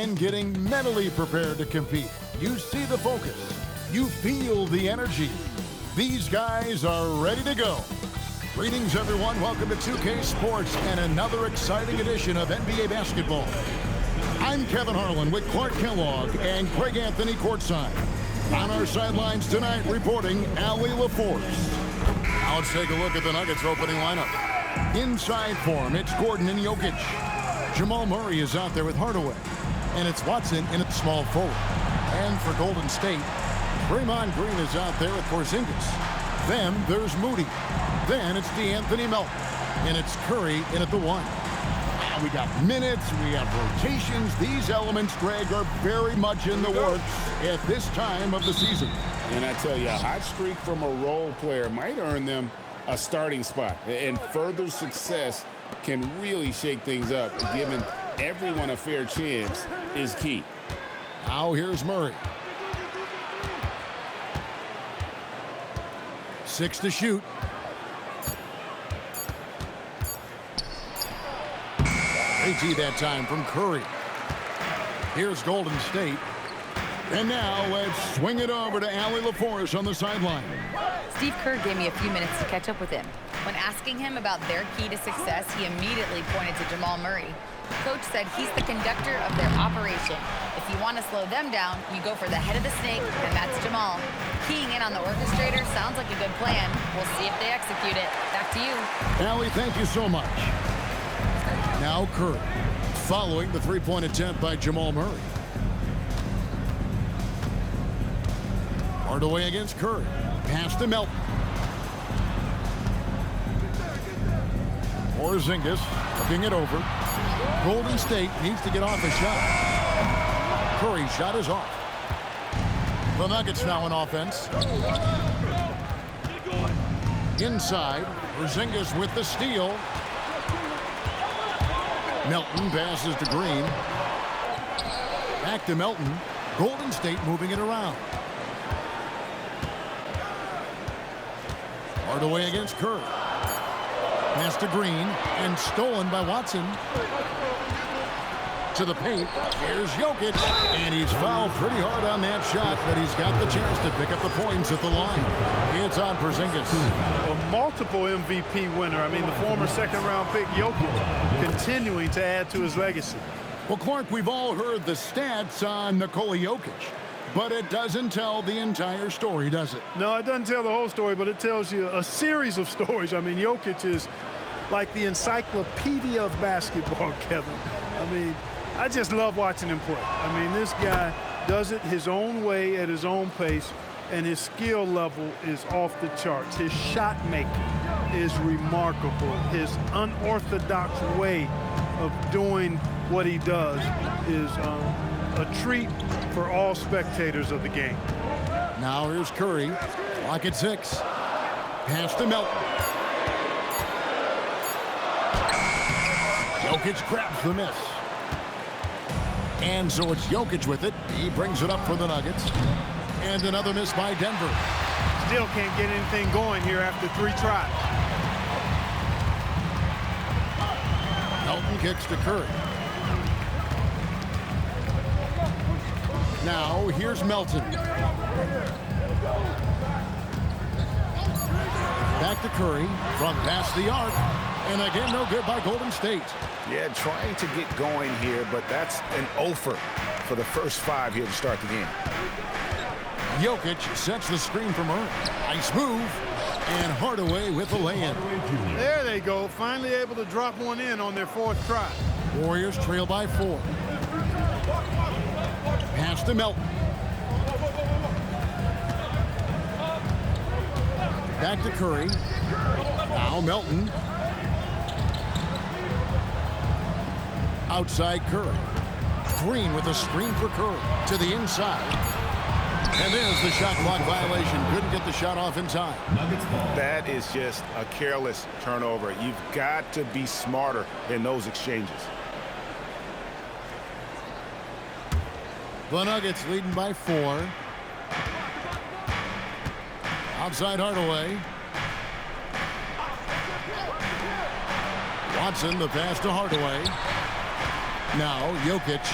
and getting mentally prepared to compete. You see the focus. You feel the energy. These guys are ready to go. Greetings, everyone. Welcome to 2K Sports and another exciting edition of NBA basketball. I'm Kevin Harlan with Clark Kellogg and Craig Anthony courtside. On our sidelines tonight, reporting Allie LaForce. Now let's take a look at the Nuggets opening lineup. Inside form, it's Gordon and Jokic. Jamal Murray is out there with Hardaway. And it's Watson in at small forward. And for Golden State, Draymond Green is out there with Porzingis. Then there's Moody. Then it's DeAnthony Melton. And it's Curry in at the 1. We got minutes, we have rotations. These elements, Greg, are very much in the works at this time of the season. And I tell you, a hot streak from a role player might earn them a starting spot. And further success can really shake things up. Giving everyone a fair chance is key. Now here's Murray. 6 to shoot. AT that time from Curry. Here's Golden State. And now let's swing it over to Allie LaForce on the sideline. Steve Kerr gave me a few minutes to catch up with him. When asking him about their key to success, he immediately pointed to Jamal Murray. Coach said he's the conductor of their operation. If you want to slow them down, you go for the head of the snake, and that's Jamal. Keying in on the orchestrator sounds like a good plan. We'll see if they execute it. Back to you. Allie, thank you so much. Now Curry, following the three-point attempt by Jamal Murray. Hardaway against Curry. Pass to Melton. Porzingis looking it over. Golden State needs to get off a shot. Curry's shot is off. The Nuggets now on offense. Inside, Porzingis with the steal. Melton passes to Green. Back to Melton. Golden State moving it around. Hardaway against Curry. Pass to Green and stolen by Watson. To the paint. Here's Jokic. And he's fouled pretty hard on that shot, but he's got the chance to pick up the points at the line. It's on Porzingis. A multiple MVP winner. I mean, the former second-round pick, Jokic, continuing to add to his legacy. Well, Clark, we've all heard the stats on Nikola Jokic, but it doesn't tell the entire story, does it? No, it doesn't tell the whole story, but it tells you a series of stories. I mean, Jokic is like the encyclopedia of basketball, Kevin. I mean, I just love watching him play. I mean, this guy does it his own way at his own pace, and his skill level is off the charts. His shot making is remarkable. His unorthodox way of doing what he does is a treat for all spectators of the game. Now here's Curry. Clock at 6. Pass to Melton. Jokic grabs the miss. And so it's Jokic with it. He brings it up for the Nuggets. And another miss by Denver. Still can't get anything going here after 3 tries. Melton kicks to Curry. Now here's Melton. Back to Curry from past the arc. And again, no good by Golden State. Yeah, trying to get going here, but that's an offer for the first 5 here to start the game. Jokic sets the screen for Murray. Nice move. And Hardaway with the lay-in. There they go. Finally able to drop one in on their 4th try. Warriors trail by 4. Pass to Melton. Back to Curry. Now Melton. Outside Curry. Green with a screen for Curry. To the inside. And there's the shot clock violation. Couldn't get the shot off in time. That is just a careless turnover. You've got to be smarter in those exchanges. The Nuggets leading by 4. Outside Hardaway. Watson, the pass to Hardaway. Now Jokic.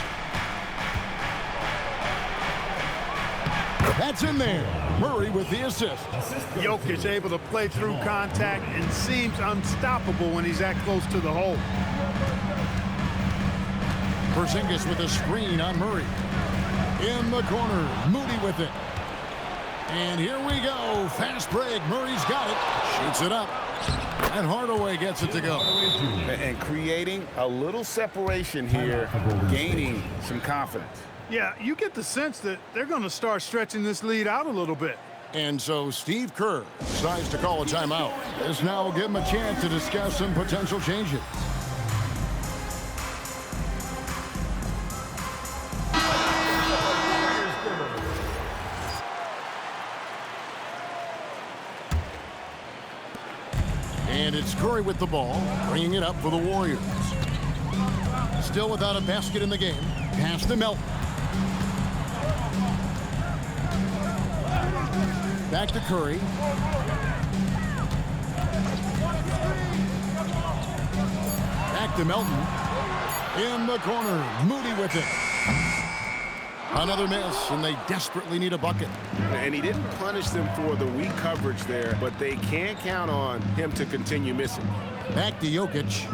That's in there. Murray with the assist. Jokic able to play through contact and seems unstoppable when he's that close to the hole. Porzingis with a screen on Murray. In the corner, Moody with it. And here we go. Fast break. Murray's got it. Shoots it up. And Hardaway gets it to go. And creating a little separation here, gaining some confidence. Yeah, you get the sense that they're going to start stretching this lead out a little bit. And so Steve Kerr decides to call a timeout. This now will give him a chance to discuss some potential changes. And it's Curry with the ball, bringing it up for the Warriors. Still without a basket in the game. Pass to Melton. Back to Curry. Back to Melton. In the corner, Moody with it. Another miss, and they desperately need a bucket. And he didn't punish them for the weak coverage there, but they can't count on him to continue missing. Back to Jokic.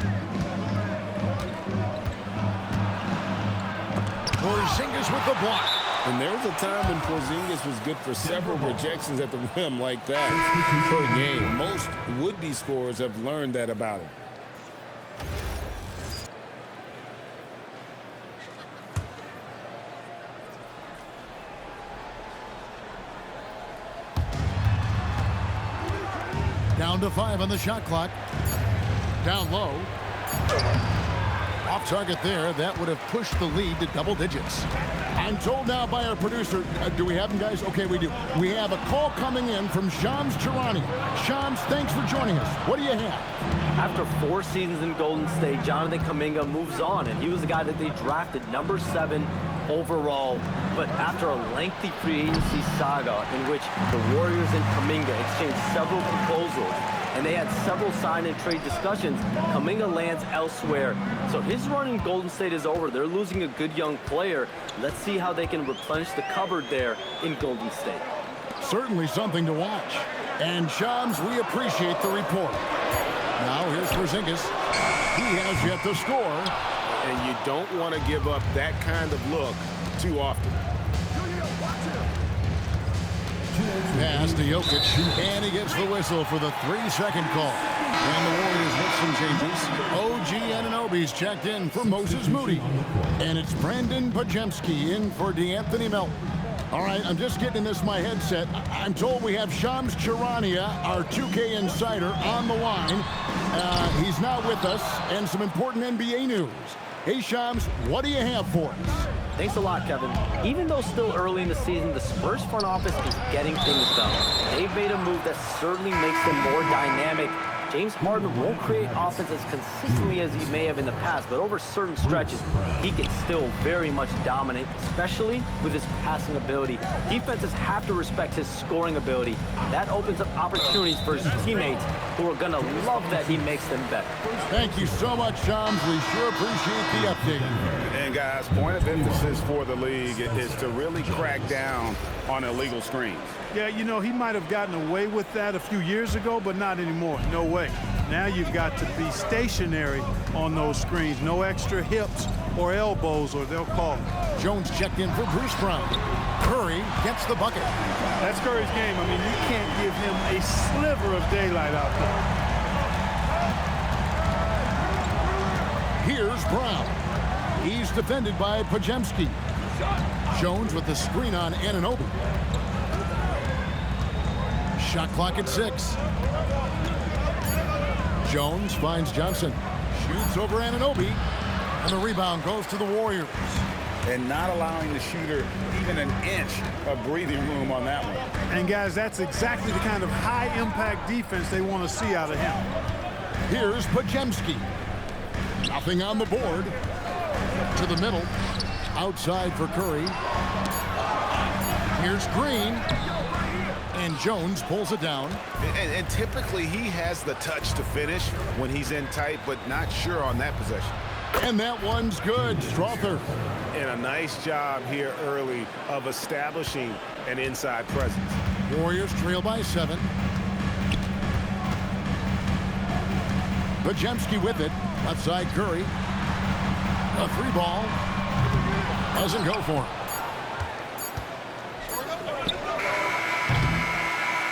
Porzingis with the block. And there was a time when Porzingis was good for several rejections at the rim like that per game. Most would-be scorers have learned that about him. Down to 5 on the shot clock. Down low. Off target there. That would have pushed the lead to double digits. I'm told now by our producer, do we have him, guys? Okay, we do. We have a call coming in from Shams Charania. Shams, thanks for joining us. What do you have? After 4 seasons in Golden State, Jonathan Kuminga moves on, and he was the guy that they drafted number 7 overall. But after a lengthy free agency saga in which the Warriors and Kuminga exchanged several proposals, and they had several sign and trade discussions, Kuminga lands elsewhere. So his run in Golden State is over. They're losing a good young player. Let's see how they can replenish the cupboard there in Golden State. Certainly something to watch. And Shams, we appreciate the report. Now here's Porzingis. He has yet to score. And you don't want to give up that kind of look too often. Pass to Jokic, and he gets the whistle for the 3-second call. And the Warriors with some changes. OG Anunoby's checked in for Moses Moody. And it's Brandon Podziemski in for DeAnthony Melton. All right, I'm just getting this my headset. I'm told we have Shams Charania, our 2K insider, on the line. He's now with us, and some important NBA news. Hey, Shams, what do you have for us? Thanks a lot, Kevin. Even though still early in the season, the Spurs front office is getting things done. They've made a move that certainly makes them more dynamic. James Harden won't create offense as consistently as he may have in the past, but over certain stretches, he can still very much dominate, especially with his passing ability. Defenses have to respect his scoring ability. That opens up opportunities for his teammates, who are going to love that he makes them better. Thank you so much, Shams. We sure appreciate the update. And guys, point of emphasis for the league is to really crack down on illegal screens. Yeah, you know, he might have gotten away with that a few years ago, but not anymore. No way. Now you've got to be stationary on those screens. No extra hips or elbows, or they'll call it. Jones checked in for Bruce Brown. Curry gets the bucket. That's Curry's game. I mean, you can't give him a sliver of daylight out there. Here's Brown. He's defended by Podziemski. Jones with the screen on Anunoby. Shot clock at 6. Jones finds Johnson. Shoots over Anunoby. And the rebound goes to the Warriors. And not allowing the shooter even an inch of breathing room on that one. And guys, that's exactly the kind of high-impact defense they want to see out of him. Here's Podziemski. Nothing on the board. To the middle. Outside for Curry. Here's Green. And Jones pulls it down. And typically he has the touch to finish when he's in tight, but not sure on that possession. And that one's good. Strother. And a nice job here early of establishing an inside presence. Warriors trail by 7. Podziemski with it. Left side Curry. A 3 ball. Doesn't go for him.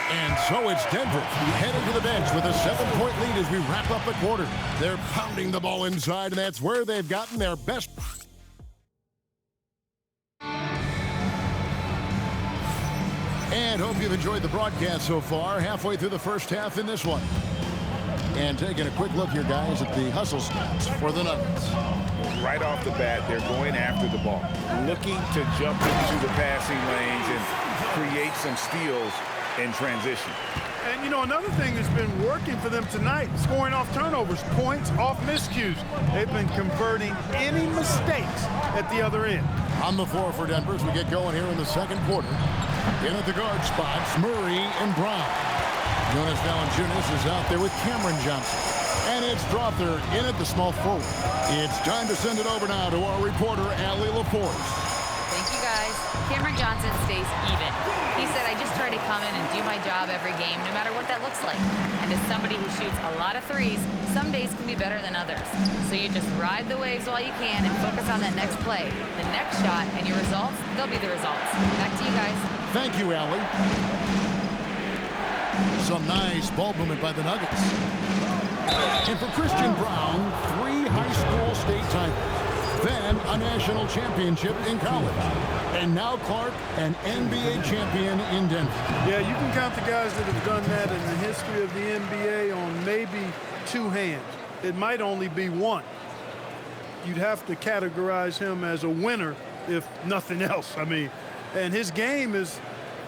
And so it's Denver headed to the bench with a 7-point lead as we wrap up the quarter. They're pounding the ball inside, and that's where they've gotten their best. And hope you've enjoyed the broadcast so far. Halfway through the first half in this one. And taking a quick look here, guys, at the hustle stats for the Nuggets. Right off the bat, they're going after the ball, looking to jump into the passing lanes and create some steals in transition. And, you know, another thing that's been working for them tonight, scoring off turnovers, points off miscues. They've been converting any mistakes at the other end. On the floor for Denver as we get going here in the second quarter. In at the guard spots, Murray and Brown. Jonas Valanciunas is out there with Cameron Johnson. And it's Strother in at the small forward. It's time to send it over now to our reporter, Allie LaForce. Thank you, guys. Cameron Johnson stays even. He said, I just try to come in and do my job every game, no matter what that looks like. And as somebody who shoots a lot of threes, some days can be better than others. So you just ride the waves while you can and focus on that next play. The next shot and your results, they'll be the results. Back to you guys. Thank you, Allie. Some nice ball movement by the Nuggets. And for Christian Brown, 3 high school state titles. Then a national championship in college. And now Clark, an NBA champion in Denver. Yeah, you can count the guys that have done that in the history of the NBA on maybe 2 hands. It might only be 1. You'd have to categorize him as a winner, if nothing else. I mean, and his game is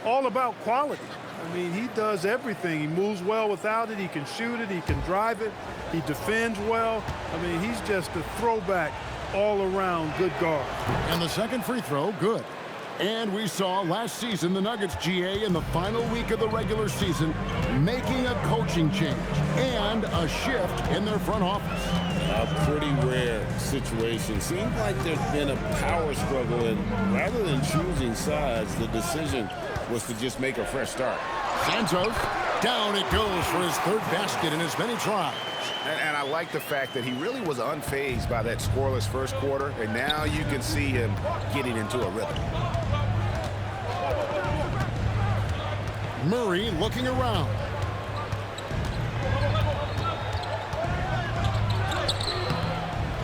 all about quality. I mean, he does everything. He moves well without it. He can shoot it. He can drive it. He defends well. I mean, he's just a throwback all-around good guard. And the second free throw, good. And we saw last season the Nuggets, GA, in the final week of the regular season, making a coaching change and a shift in their front office. A pretty rare situation. Seems like there's been a power struggle, and rather than choosing sides, the decision was to just make a fresh start. Santos, down it goes for his 3rd basket in as many tries. And I like the fact that he really was unfazed by that scoreless first quarter, and now you can see him getting into a rhythm. Murray looking around.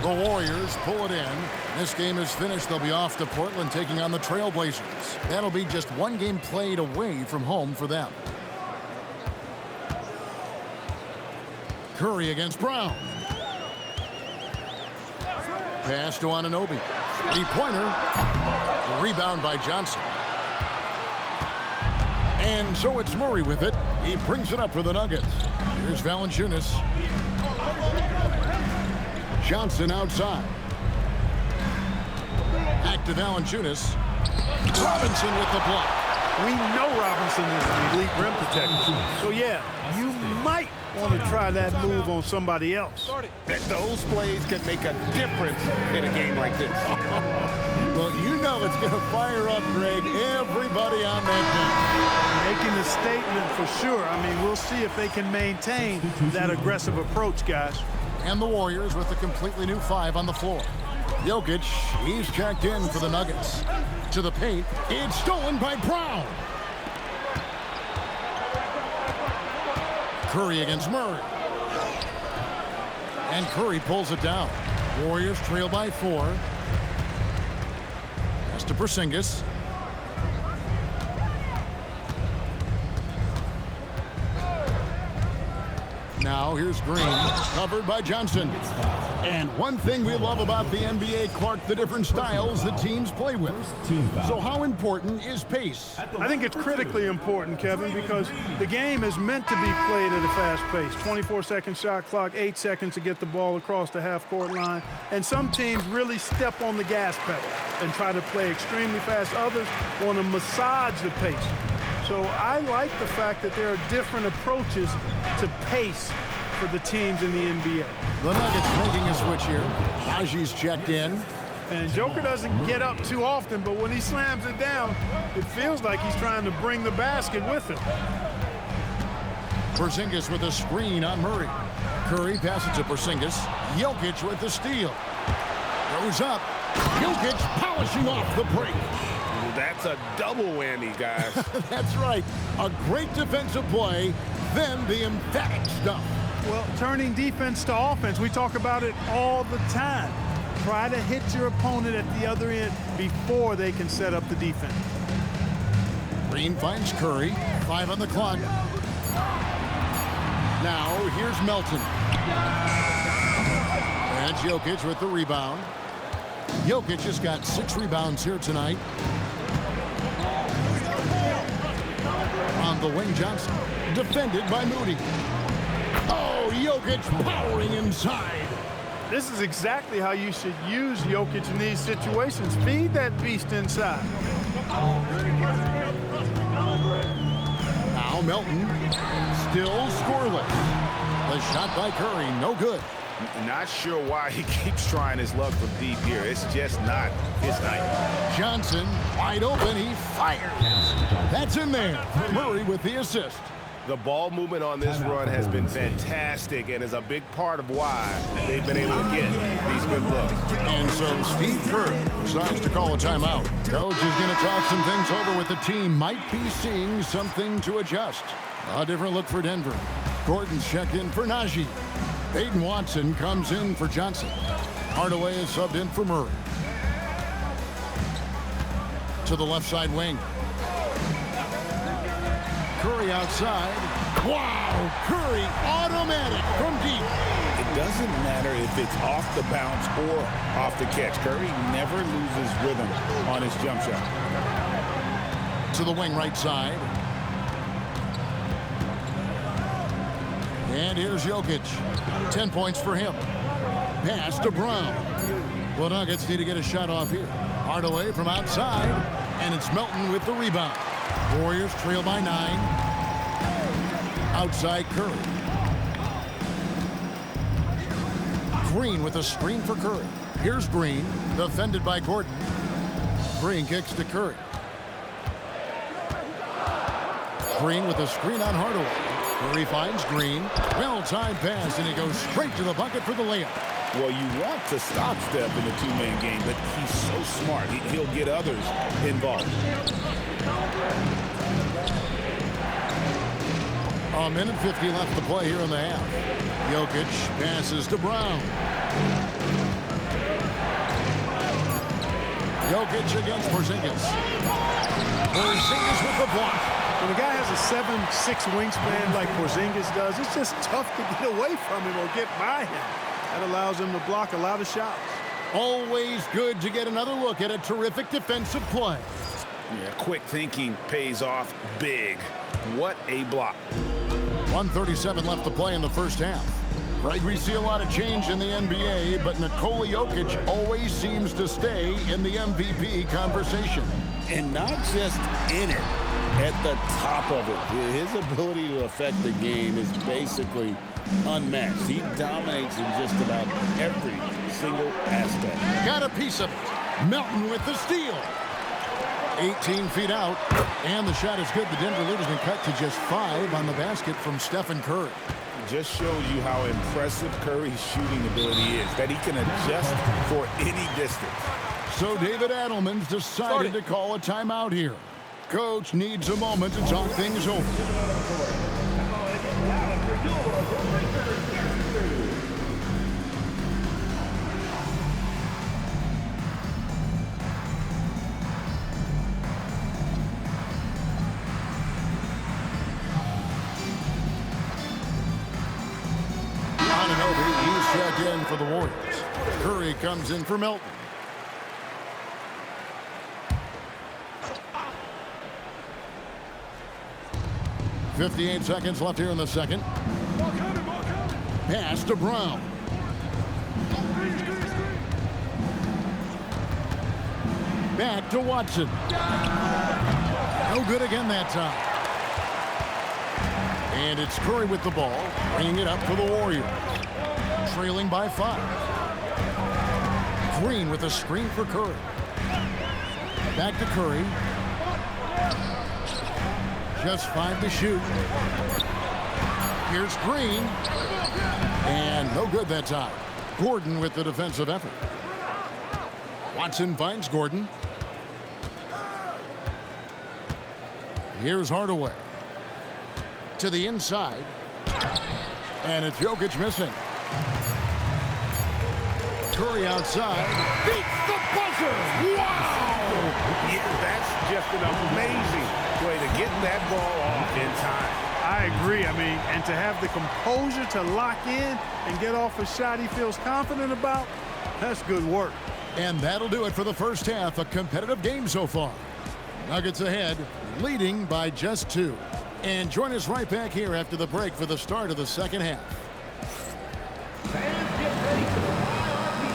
The Warriors pull it in. This game is finished. They'll be off to Portland taking on the Trailblazers. That'll be just 1 game played away from home for them. Curry against Brown. Pass to Anunoby. 3-pointer. Rebound by Johnson. And so it's Murray with it. He brings it up for the Nuggets. Here's Valanciunas. Johnson outside. Back to Valanciunas. Robinson with the block. We know Robinson is an elite rim protector. So, yeah, you might want to try that move on somebody else. Those plays can make a difference in a game like this. Well, you know it's going to fire up, Greg, everybody on that bench. Making a statement for sure. I mean, we'll see if they can maintain that aggressive approach, guys. And the Warriors with a completely new 5 on the floor. Jokic, he's checked in for the Nuggets. To the paint, it's stolen by Brown. Curry against Murray. And Curry pulls it down. Warriors trail by 4. Pass to Porzingis. Now here's Green, covered by Johnson. And one thing we love about the NBA, Clark, the different styles that teams play with. So how important is pace? I think it's critically important, Kevin, because the game is meant to be played at a fast pace. 24-second shot clock, 8 seconds to get the ball across the half-court line. And some teams really step on the gas pedal and try to play extremely fast. Others want to massage the pace. So I like the fact that there are different approaches to pace for the teams in the NBA. The Nuggets making a switch here. Najee's checked in. And Joker doesn't get up too often, but when he slams it down, it feels like he's trying to bring the basket with him. Porzingis with a screen on Murray. Curry passes to Porzingis. Jokic with the steal. Goes up. Jokic polishing off the break. That's a double whammy, guys. That's right. A great defensive play, then the emphatic stuff. Well, turning defense to offense, we talk about it all the time. Try to hit your opponent at the other end before they can set up the defense. Green finds Curry. 5 on the clock. Now, here's Melton. And Jokic with the rebound. Jokic has got 6 rebounds here tonight. On the wing, Johnson. Defended by Moody. Oh, Jokic powering inside. This is exactly how you should use Jokic in these situations. Feed that beast inside. Now Melton still scoreless. The shot by Curry, no good. Not sure why he keeps trying his luck from deep here. It's just not his night. Johnson wide open, he fires. That's in there. Murray with the assist. The ball movement on this run has been fantastic and is a big part of why they've been able to get these good looks. And so Steve Kerr decides to call a timeout. Coach is going to talk some things over with the team. Might be seeing something to adjust. A different look for Denver. Gordon's checked in for Najee. Peyton Watson comes in for Johnson. Hardaway is subbed in for Murray. To the left side wing. Curry outside. Wow! Curry automatic from deep. It doesn't matter if it's off the bounce or off the catch. Curry never loses rhythm on his jump shot. To the wing right side. And here's Jokic. 10 points for him. Pass to Brown. The Nuggets need to get a shot off here. Hardaway from outside. And it's Melton with the rebound. Warriors trail by 9. Outside Curry. Green with a screen for Curry. Here's Green, defended by Gordon. Green kicks to Curry. Green with a screen on Hardaway. Curry finds Green. Well-timed pass, and he goes straight to the bucket for the layup. Well, you want to stop step in the two-man game, but he's so smart. He'll get others involved. A minute 50 left to play here in the half. Jokic passes to Brown. Jokic against Porzingis. Porzingis with the block. When a guy has a 7'6" wingspan like Porzingis does, it's just tough to get away from him or get by him. That allows him to block a lot of shots. Always good to get another look at a terrific defensive play. Yeah, quick thinking pays off big. What a block. 1:37 left to play in the first half. Right, we see a lot of change in the NBA, but Nikola Jokic always seems to stay in the MVP conversation. And not just in it, at the top of it. His ability to affect the game is basically unmatched. He dominates in just about every single aspect. Got a piece of it. Melton with the steal. 18 feet out, and the shot is good. The Denver lead has been cut to just 5 on the basket from Stephen Curry. Just shows you how impressive Curry's shooting ability is, that he can adjust for any distance. So David Adelman's decided to call a timeout here. Coach needs a moment to talk things over. He's checked in for the Warriors. Curry comes in for Melton. .58 seconds left here in the second. Pass to Brown. Back to Watson. No good again that time. And it's Curry with the ball, bringing it up for the Warriors. Trailing by 5. Green with a screen for Curry. Back to Curry. Just 5 to shoot. Here's Green. And no good that time. Gordon with the defensive effort. Watson finds Gordon. Here's Hardaway. To the inside. And it's Jokic missing. Curry outside. Beats the buzzer! Wow! Yeah, that's just an amazing way to get that ball off in time. I agree. I mean, and to have the composure to lock in and get off a shot he feels confident about, that's good work. And that'll do it for the first half. A competitive game so far. Nuggets ahead, leading by just 2. And join us right back here after the break for the start of the second half. Fans, get ready for the live the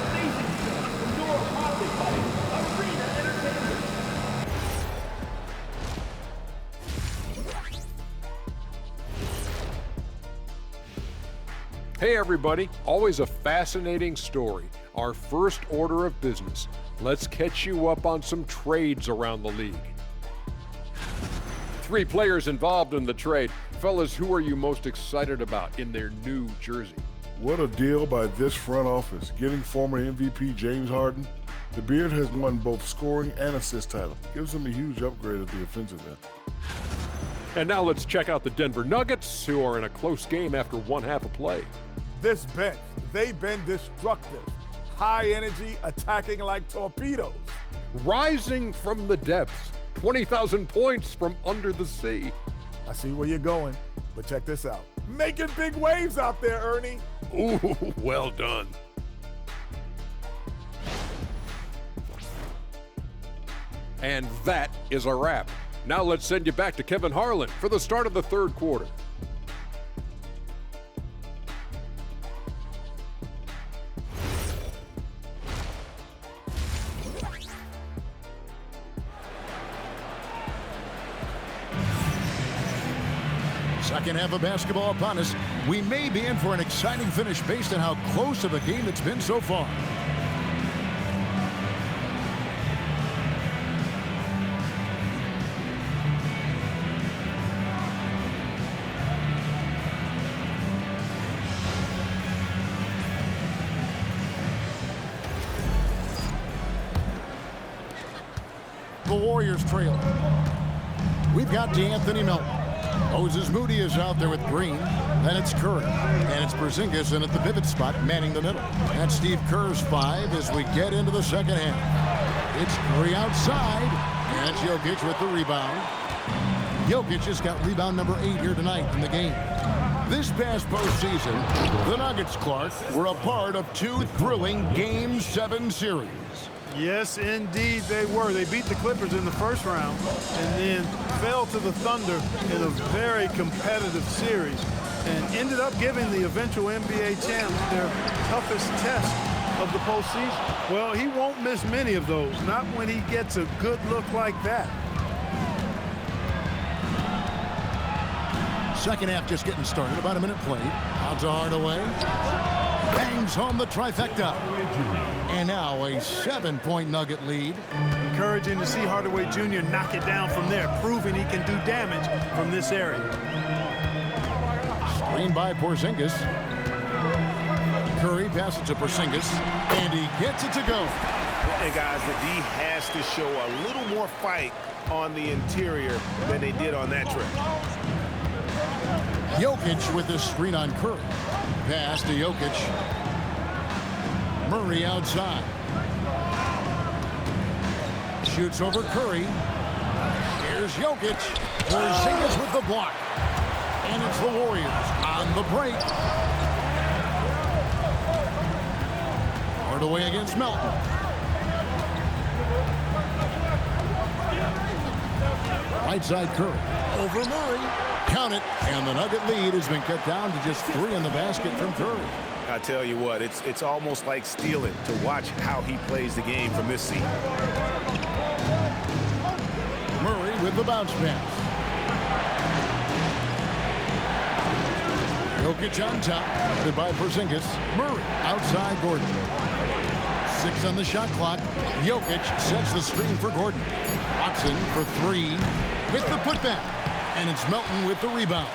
amazing show from your hotly fighting Arena Entertainment. Hey everybody, always a fascinating story. Our first order of business. Let's catch you up on some trades around the league. 3 players involved in the trade. Fellas, who are you most excited about in their new jersey? What a deal by this front office, getting former MVP James Harden. The Beard has won both scoring and assist title. Gives him a huge upgrade at the offensive end. And now let's check out the Denver Nuggets, who are in a close game after one half of play. This bench, they've been destructive. High energy, attacking like torpedoes. Rising from the depths, 20,000 points from under the sea. I see where you're going, but check this out. Making big waves out there, Ernie. Ooh, well done. And that is a wrap. Now let's send you back to Kevin Harlan for the start of the third quarter. Second half of basketball upon us. We may be in for an exciting finish based on how close of a game it's been so far. The Warriors trail. We've got DeAnthony Melton. Moses Moody is out there with Green. Then it's Curry. And it's Porzingis in at the pivot spot, manning the middle. That's Steve Kerr's 5 as we get into the second half. It's Curry outside. And it's Jokic with the rebound. Jokic has got rebound number 8 here tonight in the game. This past postseason, the Nuggets, Clark, were a part of 2 thrilling Game 7 series. Yes, indeed they were. They beat the Clippers in the first round and then fell to the Thunder in a very competitive series and ended up giving the eventual NBA champs their toughest test of the postseason. Well, he won't miss many of those, not when he gets a good look like that. Second half just getting started. About a minute played. Out to Hardaway. Bangs home the trifecta. And now a 7-point Nugget lead. Encouraging to see Hardaway Jr. knock it down from there, proving he can do damage from this area. Screen by Porzingis. Curry passes to Porzingis, and he gets it to go. And guys, the D has to show a little more fight on the interior than they did on that trip. Jokic with this screen on Curry. Pass to Jokic. Murray outside. Shoots over Curry. Here's Jokic. Porzingis with the block. And it's the Warriors on the break. Hardaway against Melton. Right side Curry. Over Murray. Count it. And the Nugget lead has been cut down to just 3 in the basket from Curry. I tell you what, it's almost like stealing to watch how he plays the game from this seat. Murray with the bounce pass. Jokic on top. Guarded by Porzingis. Murray outside Gordon. 6 on the shot clock. Jokic sets the screen for Gordon. Watson for 3 with the putback. And it's Melton with the rebound.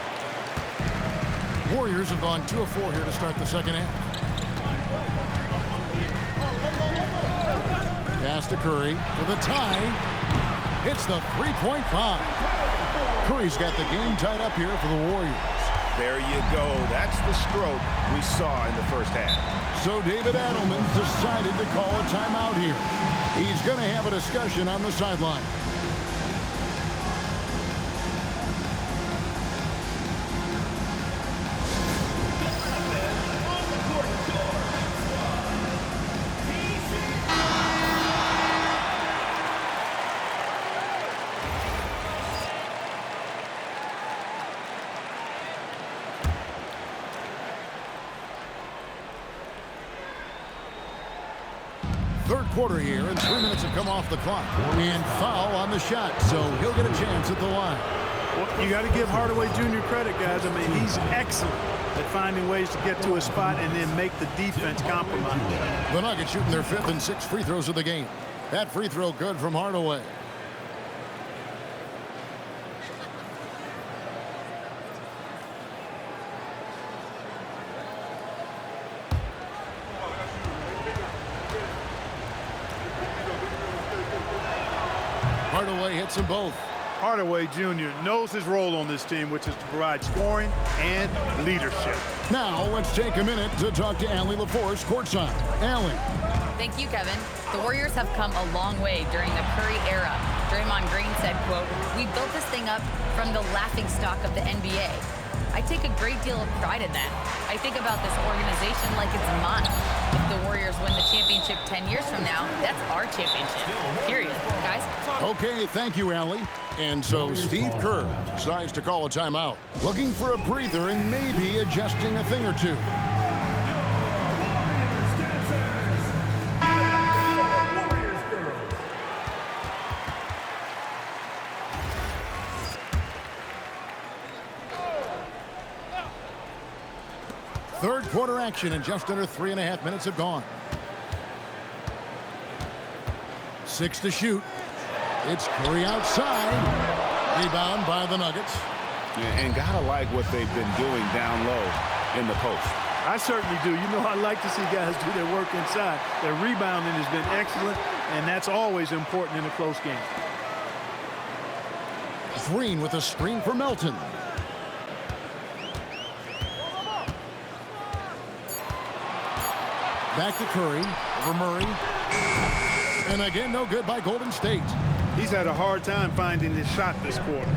Warriors have gone 2 of 4 here to start the second half. Pass to Curry for the tie. It's the 3-point-5. Curry's got the game tied up here for the Warriors. There you go. That's the stroke we saw in the first half. So David Adelman's decided to call a timeout here. He's going to have a discussion on the sideline. Third quarter here, and 3 minutes have come off the clock. And foul on the shot, so he'll get a chance at the line. Well, you got to give Hardaway Jr. credit, guys. I mean, he's excellent at finding ways to get to a spot and then make the defense compromise. The Nuggets shooting their 5th and 6th free throws of the game. That free throw good from Hardaway. Hardaway hits them both. Hardaway Jr. knows his role on this team, which is to provide scoring and leadership. Now let's take a minute to talk to Allie LaForce courtside. Allie. Thank you, Kevin. The Warriors have come a long way during the Curry era. Draymond Green said, quote, "We built this thing up from the laughingstock of the NBA. I take a great deal of pride in that. I think about this organization like it's mine. If the Warriors win the championship 10 years from now, that's our championship. Period, guys." Okay, thank you, Allie. And so Steve Kerr decides to call a timeout, looking for a breather and maybe adjusting a thing or two. Third quarter action, and just under 3.5 minutes have gone. 6 to shoot. It's Curry outside. Rebound by the Nuggets. And gotta like what they've been doing down low in the post. I certainly do. You know, I like to see guys do their work inside. Their rebounding has been excellent, and that's always important in a close game. Green with a screen for Melton. Back to Curry, over Murray. And again, no good by Golden State. He's had a hard time finding his shot this quarter.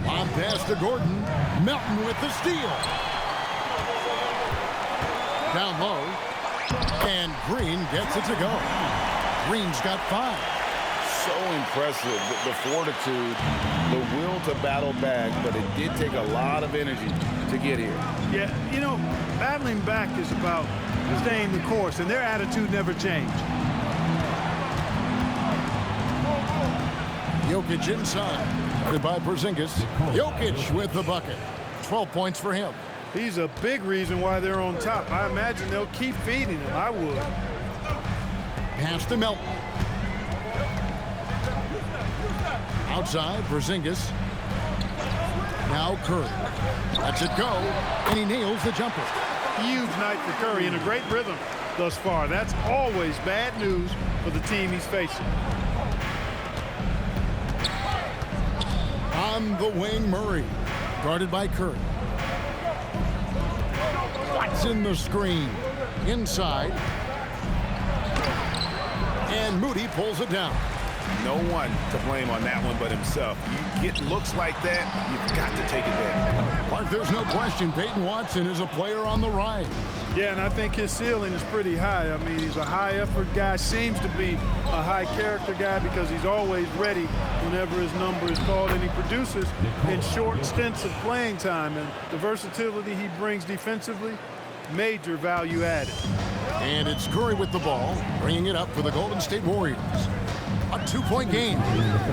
On pass to Gordon. Melton with the steal. Down low. And Green gets it to go. Green's got 5. So impressive, the fortitude, the will to battle back, but it did take a lot of energy to get here. Yeah, you know, battling back is about staying the course, and their attitude never changed. Jokic inside. Guarded by Porzingis. Jokic with the bucket. 12 points for him. He's a big reason why they're on top. I imagine they'll keep feeding him. I would. Pass to Melton. Outside, Porzingis. Now Curry. Lets it go, and he nails the jumper. Huge night for Curry in a great rhythm thus far. That's always bad news for the team he's facing. On the wing, Murray. Guarded by Curry. Watson the screen. Inside. And Moody pulls it down. No one to blame on that one but himself. You get looks like that, you've got to take it there. Mark, there's no question Peyton Watson is a player on the rise. Yeah, and I think his ceiling is pretty high. I mean, he's a high-effort guy, seems to be a high-character guy because he's always ready whenever his number is called, and he produces in short stints of playing time. And the versatility he brings defensively, major value added. And it's Curry with the ball, bringing it up for the Golden State Warriors. A 2-point game.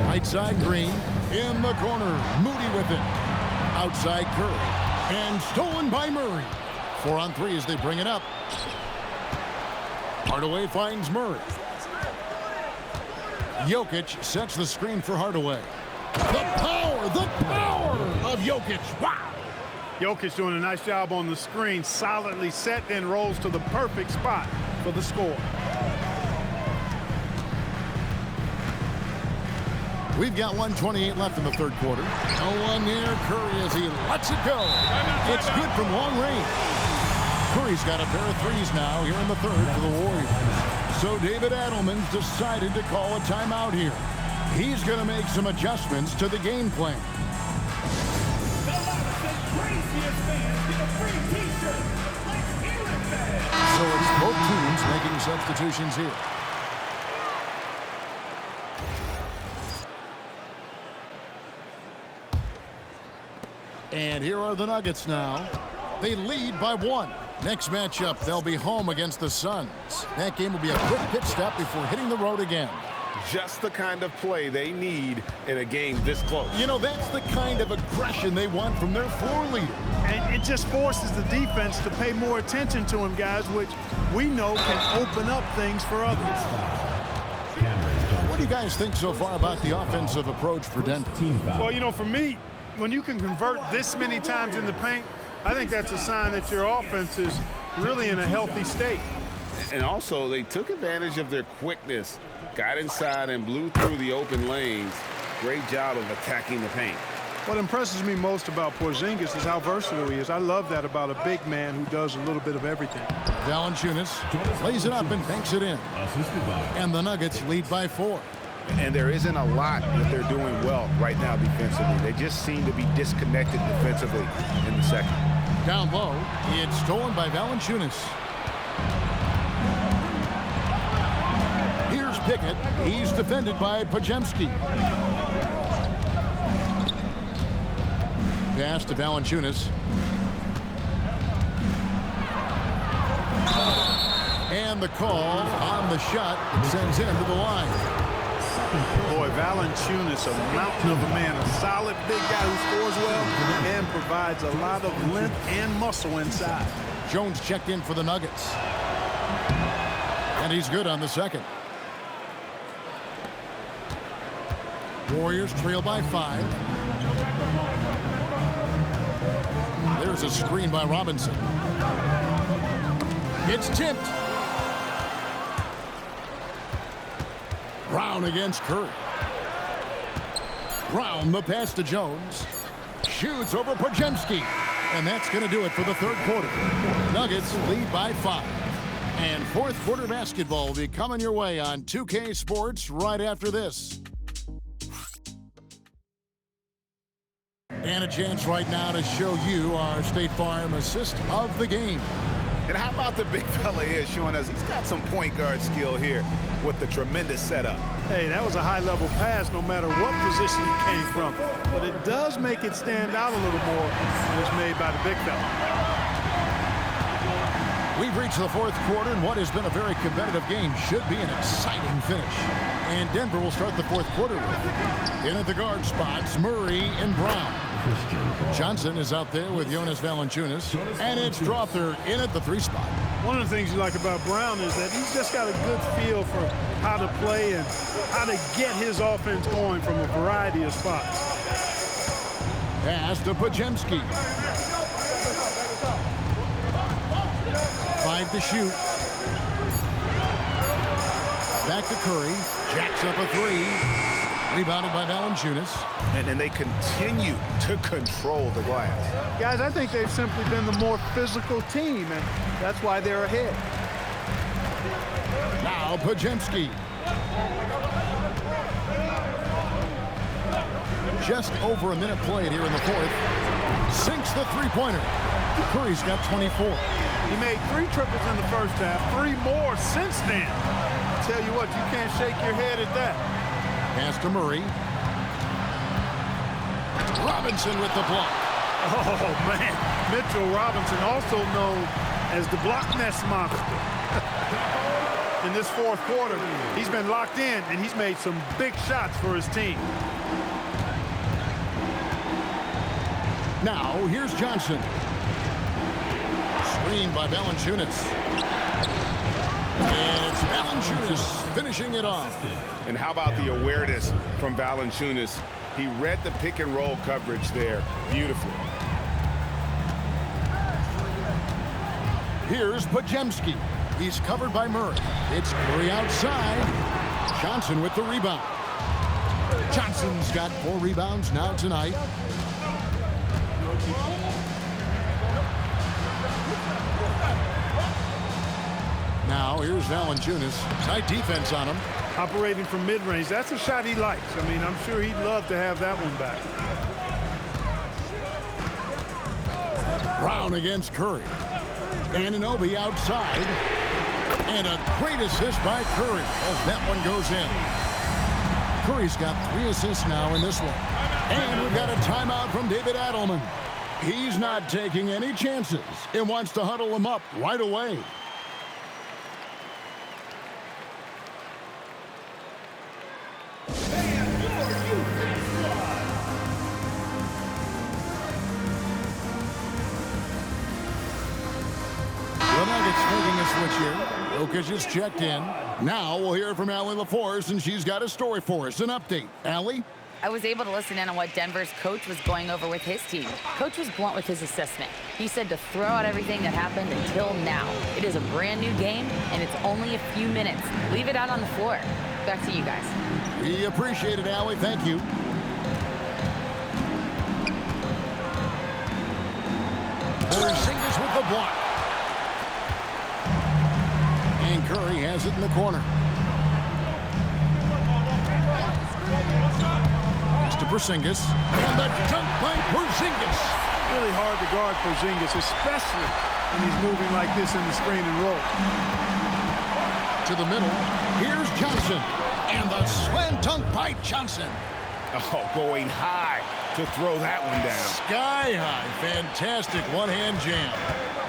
Right side, Green. In the corner, Moody with it. Outside, Curry. And stolen by Murray. 4 on 3 as they bring it up. Hardaway finds Murray. Jokic sets the screen for Hardaway. The power of Jokic. Wow. Jokic doing a nice job on the screen, solidly set and rolls to the perfect spot for the score. We've got 1:28 left in the third quarter. No one near Curry as he lets it go. It's good from long range. Curry's got a pair of threes now here in the third for the Warriors. So David Adelman's decided to call a timeout here. He's going to make some adjustments to the game plan. So it's both teams making substitutions here. And here are the Nuggets now. They lead by 1. Next matchup, they'll be home against the Suns. That game will be a quick pit stop before hitting the road again. Just the kind of play they need in a game this close. You know, that's the kind of aggression they want from their floor leader. And it just forces the defense to pay more attention to him, guys, which we know can open up things for others. What do you guys think so far about the offensive approach for Denver? Well, you know, for me, when you can convert this many times in the paint, I think that's a sign that your offense is really in a healthy state. And also, they took advantage of their quickness, got inside and blew through the open lanes. Great job of attacking the paint. What impresses me most about Porzingis is how versatile he is. I love that about a big man who does a little bit of everything. Valanciunas lays it up and banks it in. And the Nuggets lead by 4. And there isn't a lot that they're doing well right now defensively. They just seem to be disconnected defensively in the second. Down low, it's stolen by Valanciunas. Here's Pickett. He's defended by Podziemski. Pass to Valanciunas. And the call on the shot sends him to the line. Boy, Valanciunas, a mountain of a man, a solid big guy who scores well and provides a lot of length and muscle inside. Jones checked in for the Nuggets. And he's good on the second. Warriors trail by 5. There's a screen by Robinson. It's tipped. Brown against Curry. Brown, the pass to Jones. Shoots over Podziemski. And that's going to do it for the third quarter. Nuggets lead by 5. And fourth quarter basketball will be coming your way on 2K Sports right after this. And a chance right now to show you our State Farm assist of the game. And how about the big fella here showing us he's got some point guard skill here with the tremendous setup. Hey, that was a high-level pass no matter what position it came from. But it does make it stand out a little more when it's made by the big fella. We've reached the fourth quarter, and what has been a very competitive game should be an exciting finish. And Denver will start the fourth quarter with. In at the guard spots, Murray and Brown. Johnson is out there with Jonas Valanciunas. And it's Strawther in at the 3 spot. One of the things you like about Brown is that he's just got a good feel for how to play and how to get his offense going from a variety of spots. Pass to Podziemski. 5 to shoot. Back to Curry. Jacks up a 3. Rebounded by Valanciunas. And then they continue to control the glass. Guys, I think they've simply been the more physical team, and that's why they're ahead. Now Podziemski. Just over a minute played here in the fourth. Sinks the three-pointer. Curry's got 24. He made 3 triples in the first half, 3 more since then. I tell you what, you can't shake your head at that. Pass to Murray. Robinson with the block. Oh, man. Mitchell Robinson, also known as the block nest monster. In this fourth quarter, he's been locked in, and he's made some big shots for his team. Now, here's Johnson. Screen by Valanciunas. And it's Valanciunas finishing it off. And how about the awareness from Valanciunas? He read the pick and roll coverage there beautifully. Here's Podziemski. He's covered by Murray. It's Curry outside. Johnson with the rebound. Johnson's got 4 rebounds now tonight. Now here's Valanciunas. Tight defense on him. Operating from mid-range. That's a shot he likes. I mean, I'm sure he'd love to have that one back. Brown against Curry. Anunoby outside. And a great assist by Curry as that one goes in. Curry's got 3 assists now in this one. And we've got a timeout from David Adelman. He's not taking any chances and wants to huddle them up right away. The Nuggets making a switch here. Jokic is checked in. Now we'll hear from Allie LaForce, and she's got a story for us. An update. Allie? I was able to listen in on what Denver's coach was going over with his team. Coach was blunt with his assessment. He said to throw out everything that happened until now. It is a brand new game, and it's only a few minutes. Leave it out on the floor. Back to you guys. We appreciate it, Allie. Thank you. Porzingis with the block. And Curry has it in the corner. To Porzingis, and the dunk by Porzingis. Really hard to guard Porzingis, especially when he's moving like this in the screen and roll. To the middle, here's Johnson, and the slam dunk by Johnson. Oh, going high to throw that one down. Sky high, fantastic one-hand jam.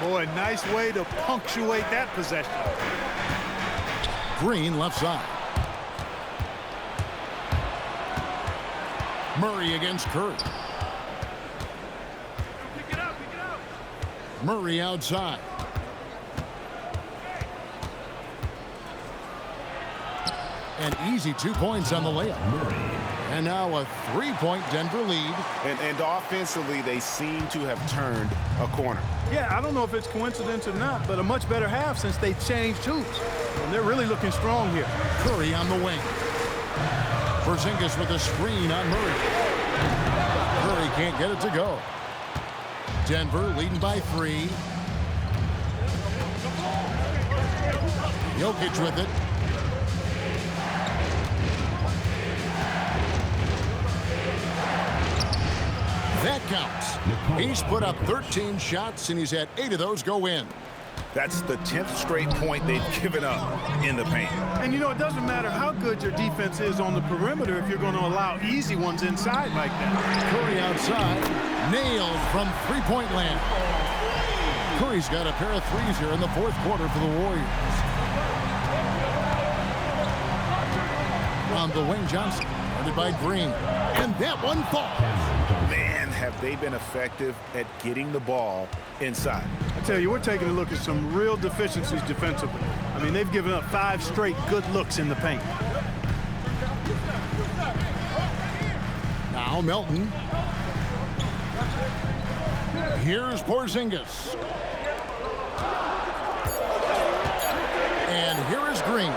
Boy, nice way to punctuate that possession. Green left side. Murray against Curry. Murray outside. An easy 2 points on the layup. And now a 3-point Denver lead. And offensively, they seem to have turned a corner. Yeah, I don't know if it's coincidence or not, but a much better half since they changed hoops. And they're really looking strong here. Curry on the wing. Porzingis with a screen on Murray. Curry can't get it to go. Denver leading by 3. Jokic with it. That counts. He's put up 13 shots, and he's had 8 of those go in. That's the 10th straight point they've given up in the paint. And, you know, it doesn't matter how good your defense is on the perimeter if you're going to allow easy ones inside like that. Curry outside. Nailed from three-point land. Curry's got a pair of threes here in the 4th quarter for the Warriors. On the wing, Johnson. Guarded by Green. And that one falls. Man, have they been effective at getting the ball inside. I tell you, we're taking a look at some real deficiencies defensively. I mean, they've given up 5 straight good looks in the paint. Now Melton. Here's Porzingis. And here is Green.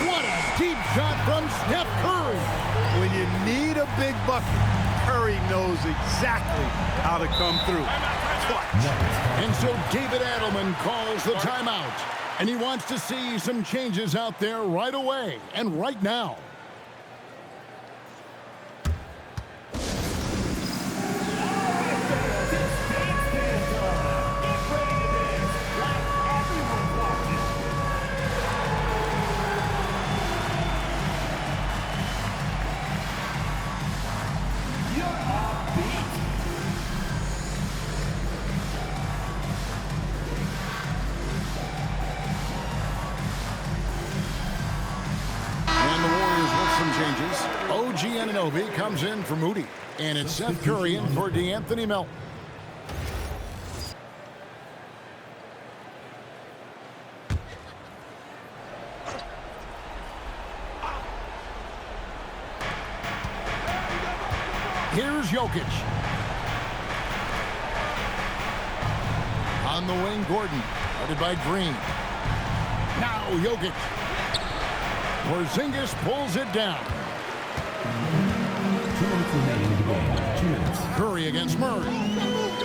What a deep shot from Steph Curry. When you need a big bucket, Curry knows exactly how to come through. And so David Adelman calls the timeout. And he wants to see some changes out there right away and right now. OG Anunoby comes in for Moody. And it's Seth Curry in for DeAnthony Melton. Here's Jokic. On the wing, Gordon. Guarded by Green. Now Jokic. Porzingis pulls it down. 2 minutes remaining in the game. 2 minutes. Curry against Murray.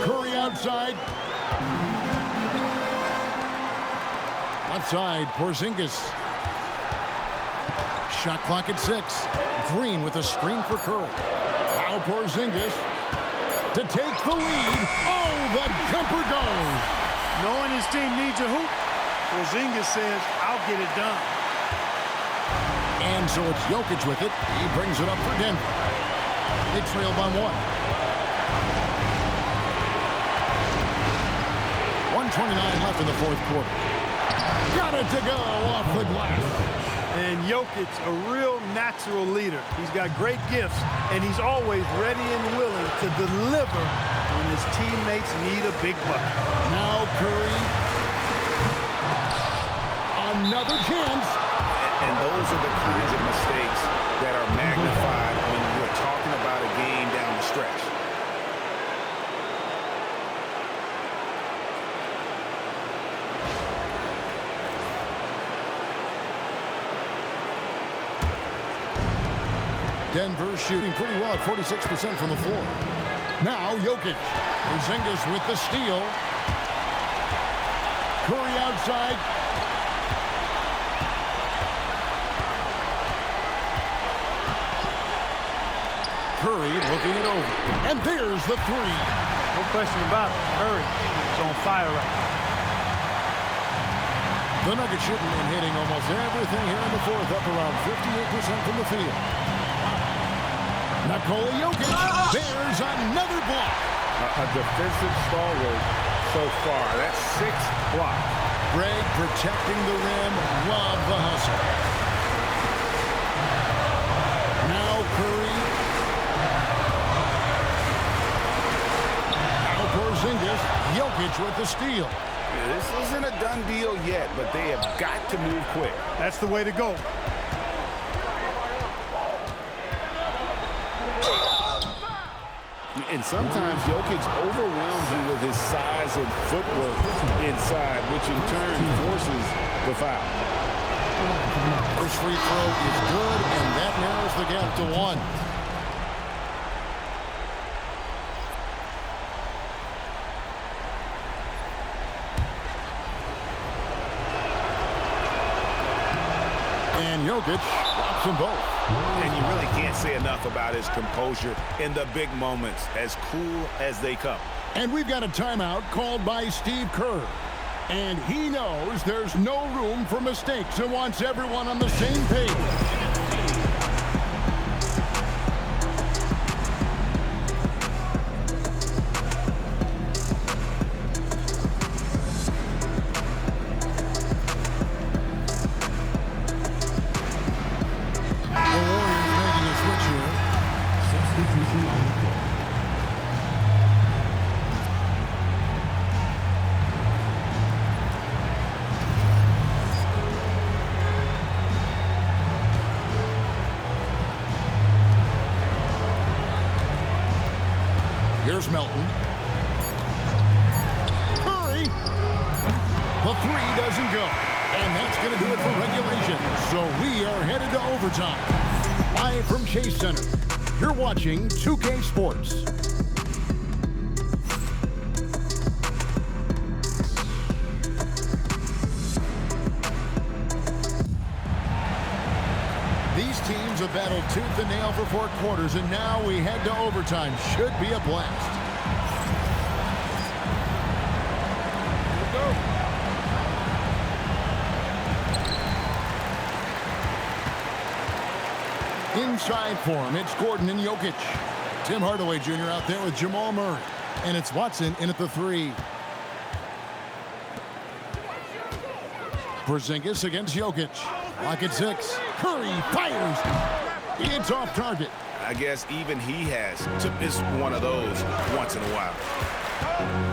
Curry outside. Left side, Porzingis. Shot clock at 6. Green with a screen for Curry. Now Porzingis to take the lead. Oh, the jumper goes. Knowing his team needs a hoop, Porzingis says, I'll get it done. And so it's Jokic with it. He brings it up for Denver. They trail by 1. 1:29 left in the fourth quarter. Got it to go off the glass. And Jokic, a real natural leader. He's got great gifts, and he's always ready and willing to deliver when his teammates need a big bucket. Now Curry. Another chance. And those are the kinds of mistakes that are magnified when we're talking about a game down the stretch. Denver shooting pretty well at 46% from the floor. Now Jokic. Porzingis with the steal. Curry outside. Curry looking it over. And there's the 3. No question about it. Curry is on fire right now. The Nuggets shooting and hitting almost everything here in the fourth, up around 58% from the field. Nikola Jokic. There's another block. A defensive stalwart so far. That's 6 blocks. Greg protecting the rim. Love the hustle. Now Curry. Now Porzingis. Jokic with the steal. This isn't a done deal yet, but they have got to move quick. That's the way to go. And sometimes Jokic overwhelms you with his size and footwork inside, which in turn forces the foul. First free throw is good, and that narrows the gap to 1. And Jokic drops them both. And you really can't say enough about his composure in the big moments, as cool as they come. And we've got a timeout called by Steve Kerr. And he knows there's no room for mistakes and wants everyone on the same page. Here's Melton. Curry. The 3 doesn't go. And that's going to do it for regulation. So we are headed to overtime. Live from Chase Center. You're watching 2K Sports. These teams have battled tooth and nail for 4 quarters, and now we head to overtime. Should be a blast. Inside for him, it's Gordon and Jokic. Tim Hardaway Jr. out there with Jamal Murray. And it's Watson in at the 3. Porzingis against Jokic. Lock at 6. Curry fires. It's off target. I guess even he has to miss one of those once in a while.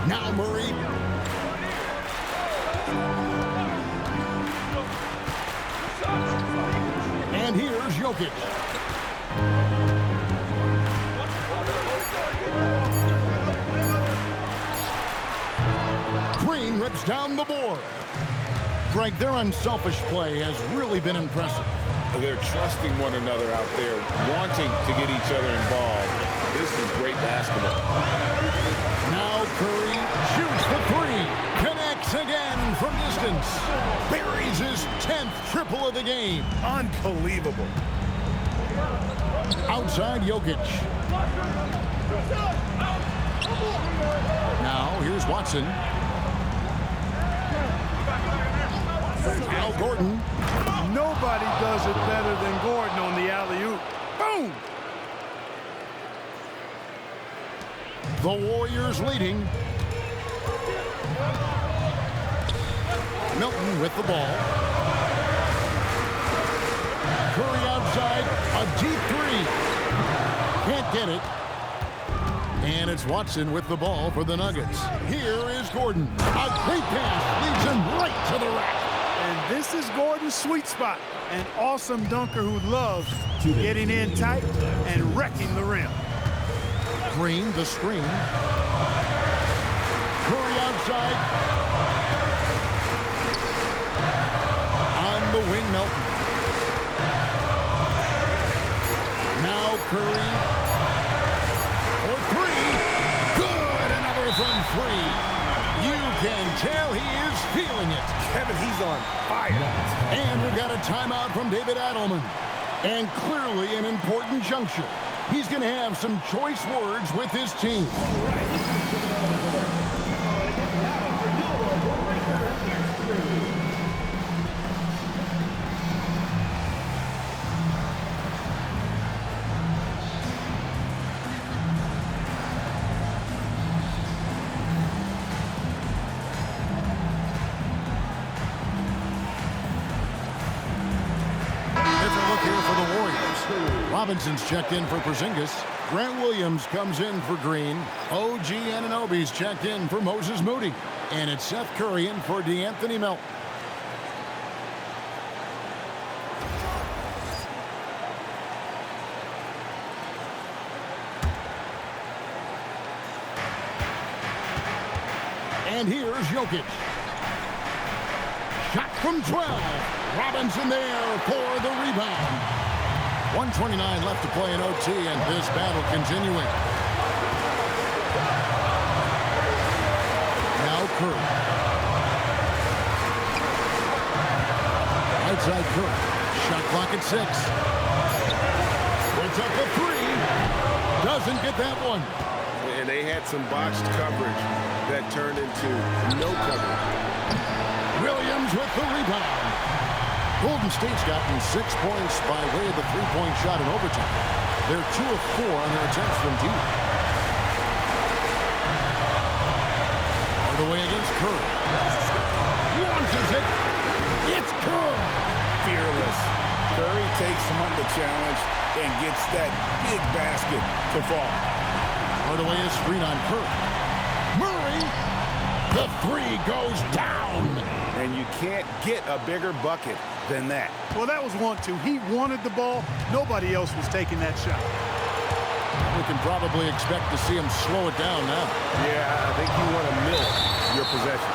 Now Murray. And here's Jokic. Green rips down the board. Greg, their unselfish play has really been impressive. They're trusting one another out there, wanting to get each other involved. This is great basketball. Now Curry shoots the three. Connects again from distance. Buries his 10th triple of the game. Unbelievable. Outside Jokic. Now here's Watson. Al Gordon. Nobody does it better than Gordon on the alley-oop. Boom! The Warriors leading. Milton with the ball. Curry outside. A deep three. Can't get it. And it's Watson with the ball for the Nuggets. Here is Gordon. A great pass leads him right to the rack. And this is Gordon's sweet spot. An awesome dunker who loves getting in tight and wrecking the rim. Green, the screen. Curry outside. On the wing, Melton. Now Curry. For three. Good. Another from three. You can tell he is feeling it. Kevin, he's on fire. And we've got a timeout from David Adelman. And clearly an important juncture. He's going to have some choice words with his team. Robinson's checked in for Porzingis. Grant Williams comes in for Green. OG Anunoby's checked in for Moses Moody. And it's Seth Curry in for DeAnthony Melton. And here's Jokic. Shot from 12. Robinson there for the rebound. 1:29 left to play in OT, and this battle continuing. Now Curry. Outside Curry. Shot clock at 6. Puts up a three. Doesn't get that one. And they had some botched coverage that turned into no coverage. Williams with the rebound. Golden State's gotten 6 points by way of the three-point shot in overtime. They're 2 of 4 on their attempts from deep. All the way against Curry. Launches it. It's good. Fearless. Curry takes on the challenge and gets that big basket to fall. All the way is screen on Curry. Murray. The three goes down. And you can't get a bigger bucket than that. Well, that was 1-2. He wanted the ball. Nobody else was taking that shot. We can probably expect to see him slow it down now. Yeah, I think you want to milk your possession.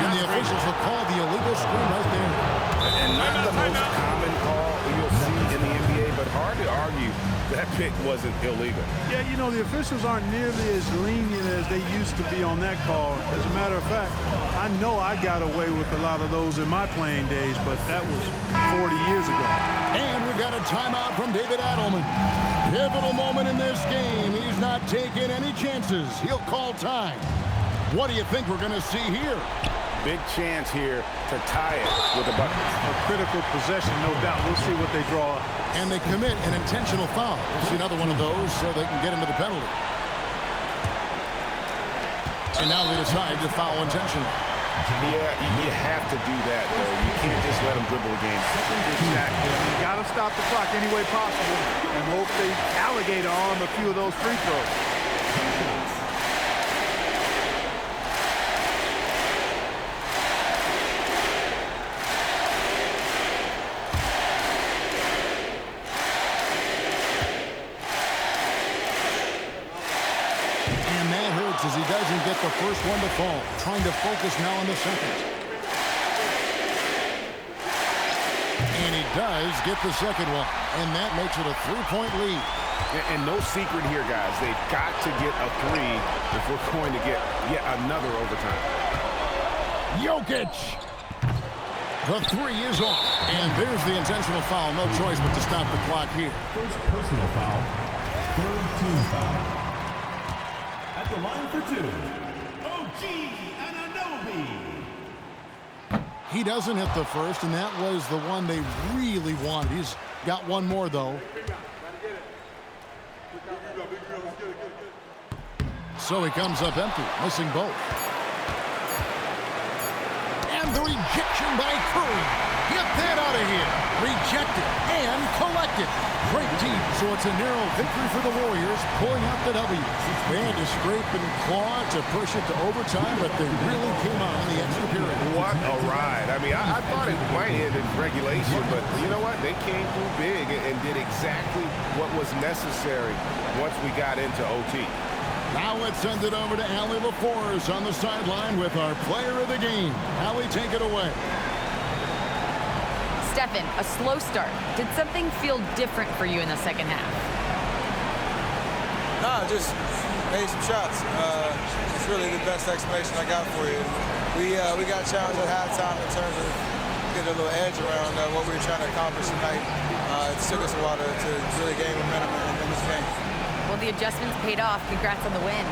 And the officials will call the illegal screen right there. And not the most common call you'll see in the NBA, but hard to argue that pick wasn't illegal. Yeah, you know, the officials aren't nearly as lenient as they used to be on that call. As a matter of fact, I know I got away with a lot of those in my playing days, but that was 40 years ago. And we've got a timeout from David Adelman. Pivotal moment in this game. He's not taking any chances. He'll call time. What do you think we're going to see here? Big chance here to tie it with a bucket. A critical possession, no doubt. We'll see what they draw up. And they commit an intentional foul. We'll see another one of those so they can get into the penalty. And now they decide to foul intentionally. Yeah, you have to do that, though. You can't just let them dribble the game. Exactly. You got to stop the clock any way possible and hope they alligator on a few of those free throws. As he doesn't get the first one to fall. Trying to focus now on the second. And he does get the second one. And that makes it a 3-point lead. And no secret here, guys. They've got to get a 3 if we're going to get yet another overtime. Jokic. The 3 is off. And there's the intentional foul. No choice but to stop the clock here. First personal foul. Third team foul. At the line for 2, OG Anunoby. He doesn't hit the first, and that was the one they really wanted. He's got one more, though. So he comes up empty, missing both. And the rejection by Curry. Get that out of here. Rejected and collected. Great team. So it's a narrow victory for the Warriors, pulling out the W. They had to scrape and claw to push it to overtime, but they really came out in the extra period. What a ride. I mean, I thought it might end in regulation, but you know what? They came through big and did exactly what was necessary once we got into OT. Now let's send it over to Allie LaForce on the sideline with our player of the game. Allie, take it away. Stephen, a slow start. Did something feel different for you in the second half? No, just made some shots. It's really the best explanation I got for you. We got challenged at halftime in terms of getting a little edge around what we were trying to accomplish tonight. It took us a while to really gain momentum in this game. Well, the adjustments paid off. Congrats on the win.